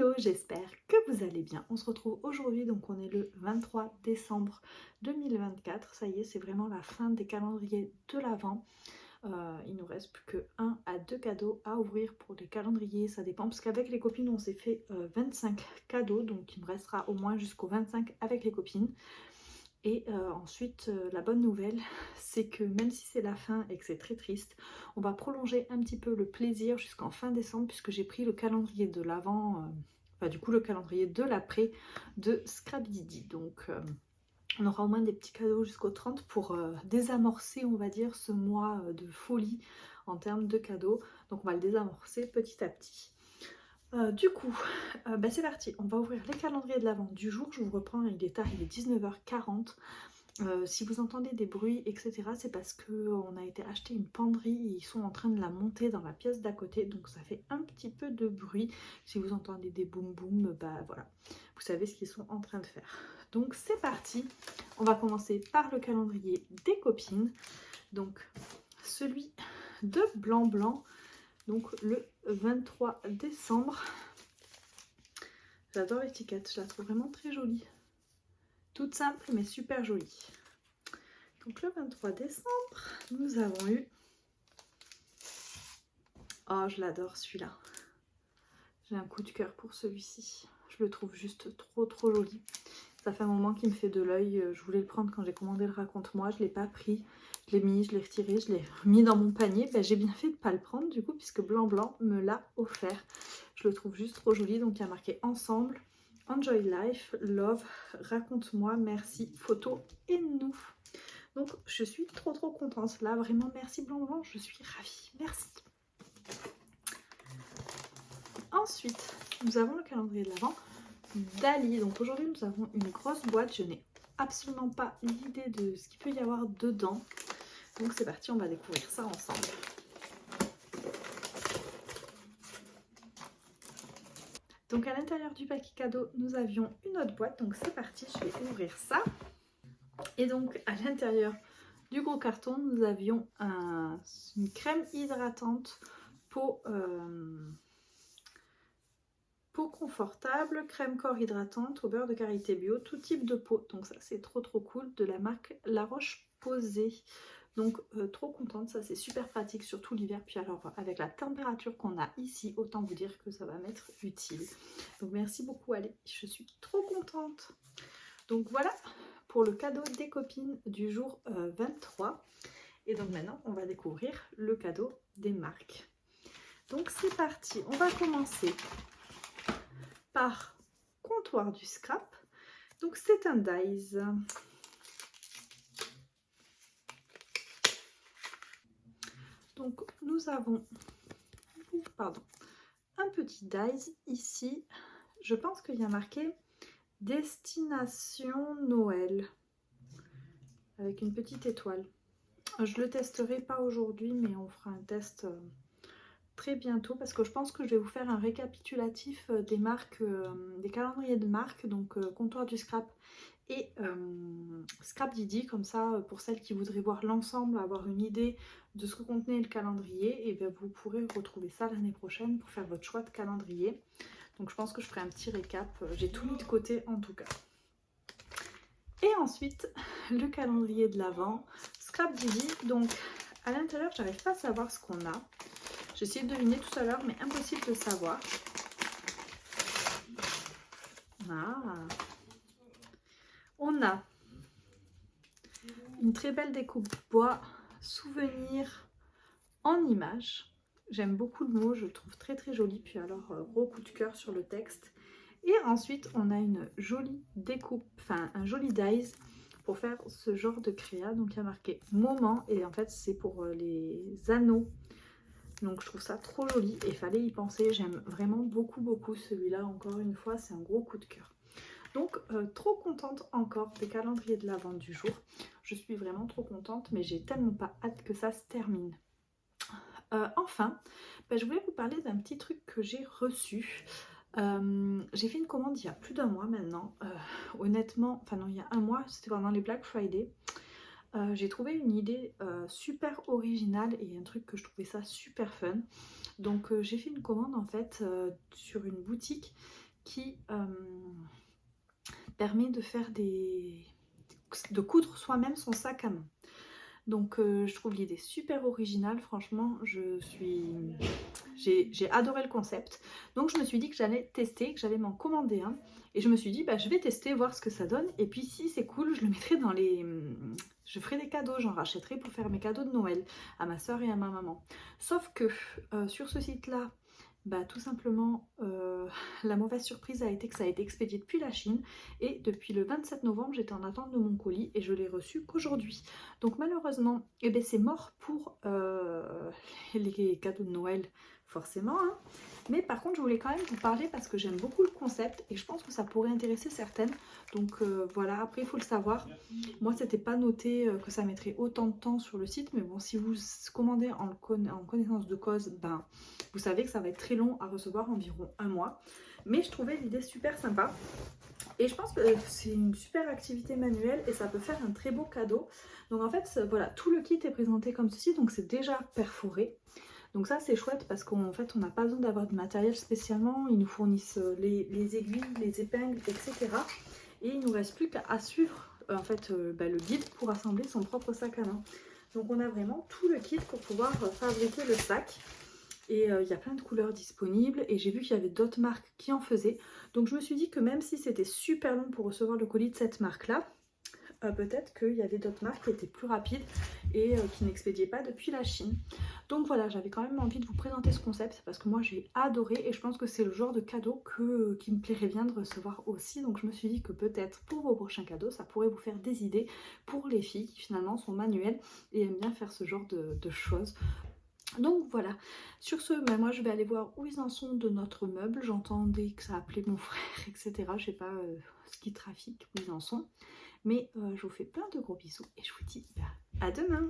Hello, j'espère que vous allez bien. On se retrouve aujourd'hui, donc on est le 23 décembre 2024. Ça y est, c'est vraiment la fin des calendriers de l'Avent. Il nous reste plus que 1 à 2 cadeaux à ouvrir pour les calendriers, ça dépend. Parce qu'avec les copines, on s'est fait 25 cadeaux, donc il me restera au moins jusqu'au 25 avec les copines. Et ensuite, la bonne nouvelle, c'est que même si c'est la fin et que c'est très triste, on va prolonger un petit peu le plaisir jusqu'en fin décembre puisque j'ai pris le calendrier de l'avant, enfin du coup le calendrier de l'après de Scrapdiddy. Donc on aura au moins des petits cadeaux jusqu'au 30 pour désamorcer, on va dire, ce mois de folie en termes de cadeaux. Donc on va le désamorcer petit à petit. Du coup, c'est parti, on va ouvrir les calendriers de l'Avent du jour. Je vous reprends, il est tard, il est 19h40. Si vous entendez des bruits, etc., c'est parce qu'on a été acheter une penderie et ils sont en train de la monter dans la pièce d'à côté. Donc ça fait un petit peu de bruit. Si vous entendez des boum boum, bah voilà, vous savez ce qu'ils sont en train de faire. Donc c'est parti, on va commencer par le calendrier des copines. Donc celui de Blanc Blanc. Donc le 23 décembre. J'adore l'étiquette, je la trouve vraiment très jolie. Toute simple mais super jolie. Donc le 23 décembre, nous avons eu... Oh, je l'adore celui-là. J'ai un coup de cœur pour celui-ci. Je le trouve juste trop joli. Ça fait un moment qu'il me fait de l'œil. Je voulais le prendre quand j'ai commandé le Raconte-moi. Je ne l'ai pas pris. Je l'ai mis, je l'ai retiré, je l'ai remis dans mon panier. J'ai bien fait de ne pas le prendre du coup puisque Blanc Blanc me l'a offert. Je le trouve juste trop joli. Donc il y a marqué ensemble, Enjoy Life, Love, Raconte-moi, merci, photo et nous. Donc je suis trop contente. Là vraiment merci Blanc Blanc, je suis ravie. Merci. Ensuite, nous avons le calendrier de l'Avent d'Ali. Donc aujourd'hui nous avons une grosse boîte. Je n'ai absolument pas l'idée de ce qu'il peut y avoir dedans. Donc c'est parti, on va découvrir ça ensemble. Donc à l'intérieur du paquet cadeau, nous avions une autre boîte. Donc c'est parti, je vais ouvrir ça. Et donc à l'intérieur du gros carton, nous avions une crème hydratante peau confortable, crème corps hydratante au beurre de karité bio, tout type de peau. Donc ça c'est trop cool, de la marque La Roche-Posay. Donc trop contente, ça c'est super pratique, surtout l'hiver. Puis alors avec la température qu'on a ici, autant vous dire que ça va m'être utile. Donc merci beaucoup Ali, je suis trop contente. Donc voilà pour le cadeau des copines du jour 23. Et donc maintenant on va découvrir le cadeau des marques. Donc c'est parti, on va commencer par Comptoir du Scrap. Donc c'est un dies. Donc nous avons un petit dies ici. Je pense qu'il y a marqué Destination Noël avec une petite étoile. Je le testerai pas aujourd'hui, mais on fera un test très bientôt parce que je pense que je vais vous faire un récapitulatif des marques, des calendriers de marques, donc Comptoir du Scrap et Scrapdiddy, comme ça pour celles qui voudraient voir l'ensemble, avoir une idée de ce que contenait le calendrier, et bien vous pourrez retrouver ça l'année prochaine pour faire votre choix de calendrier. Donc je pense que je ferai un petit récap, j'ai tout mis de côté en tout cas. Et ensuite le calendrier de l'Avent Scrapdiddy. Donc à l'intérieur j'arrive pas à savoir ce qu'on a. J'ai essayé de deviner tout à l'heure, mais impossible de savoir. Ah. On a une très belle découpe bois, souvenir en images. J'aime beaucoup le mot, je le trouve très joli. Puis alors, gros coup de cœur sur le texte. Et ensuite, on a une jolie découpe, enfin un joli dies pour faire ce genre de créa. Donc il y a marqué moment et en fait c'est pour les anneaux. Donc je trouve ça trop joli et fallait y penser. J'aime vraiment beaucoup celui-là. Encore une fois, c'est un gros coup de cœur. Donc trop contente encore des calendriers de l'Avent du jour. Je suis vraiment trop contente, mais j'ai tellement pas hâte que ça se termine. Enfin, je voulais vous parler d'un petit truc que j'ai reçu. J'ai fait une commande il y a plus d'un mois maintenant. Honnêtement, enfin non, il y a un mois, c'était pendant les Black Friday. J'ai trouvé une idée super originale et un truc que je trouvais ça super fun. Donc j'ai fait une commande en fait sur une boutique qui permet de faire de coudre soi-même son sac à main. Donc je trouve l'idée super originale, franchement j'ai adoré le concept. Donc je me suis dit que j'allais tester, que j'allais m'en commander un. Et je me suis dit bah je vais tester, voir ce que ça donne. Et puis si c'est cool, je le mettrai dans les... Je ferai des cadeaux, j'en rachèterai pour faire mes cadeaux de Noël à ma soeur et à ma maman. Sauf que sur ce site-là, bah tout simplement la mauvaise surprise a été que ça a été expédié depuis la Chine et depuis le 27 novembre j'étais en attente de mon colis et je l'ai reçu qu'aujourd'hui. Donc malheureusement eh ben, c'est mort pour les cadeaux de Noël forcément hein. Mais par contre je voulais quand même vous parler parce que j'aime beaucoup le concept et je pense que ça pourrait intéresser certaines. Donc voilà, après il faut le savoir, moi c'était pas noté que ça mettrait autant de temps sur le site, mais bon si vous commandez en connaissance de cause, ben vous savez que ça va être très long à recevoir, environ un mois. Mais je trouvais l'idée super sympa. Et je pense que c'est une super activité manuelle et ça peut faire un très beau cadeau. Donc en fait, voilà, tout le kit est présenté comme ceci. Donc c'est déjà perforé. Donc ça c'est chouette parce qu'en fait on n'a pas besoin d'avoir de matériel spécialement. Ils nous fournissent les aiguilles, les épingles, etc. Et il ne nous reste plus qu'à suivre en fait le guide pour assembler son propre sac à main. Donc on a vraiment tout le kit pour pouvoir fabriquer le sac. Et il y a plein de couleurs disponibles et j'ai vu qu'il y avait d'autres marques qui en faisaient. Donc je me suis dit que même si c'était super long pour recevoir le colis de cette marque-là, peut-être qu'il y avait d'autres marques qui étaient plus rapides et qui n'expédiaient pas depuis la Chine. Donc voilà, j'avais quand même envie de vous présenter ce concept parce que moi j'ai adoré et je pense que c'est le genre de cadeau qui me plairait bien de recevoir aussi. Donc je me suis dit que peut-être pour vos prochains cadeaux, ça pourrait vous faire des idées pour les filles qui finalement sont manuelles et aiment bien faire ce genre de choses. Donc voilà, sur ce, ben moi je vais aller voir où ils en sont de notre meuble. J'entendais que ça appelait mon frère, etc. Je sais pas ce qui trafique, où ils en sont. Mais je vous fais plein de gros bisous et je vous dis ben, à demain.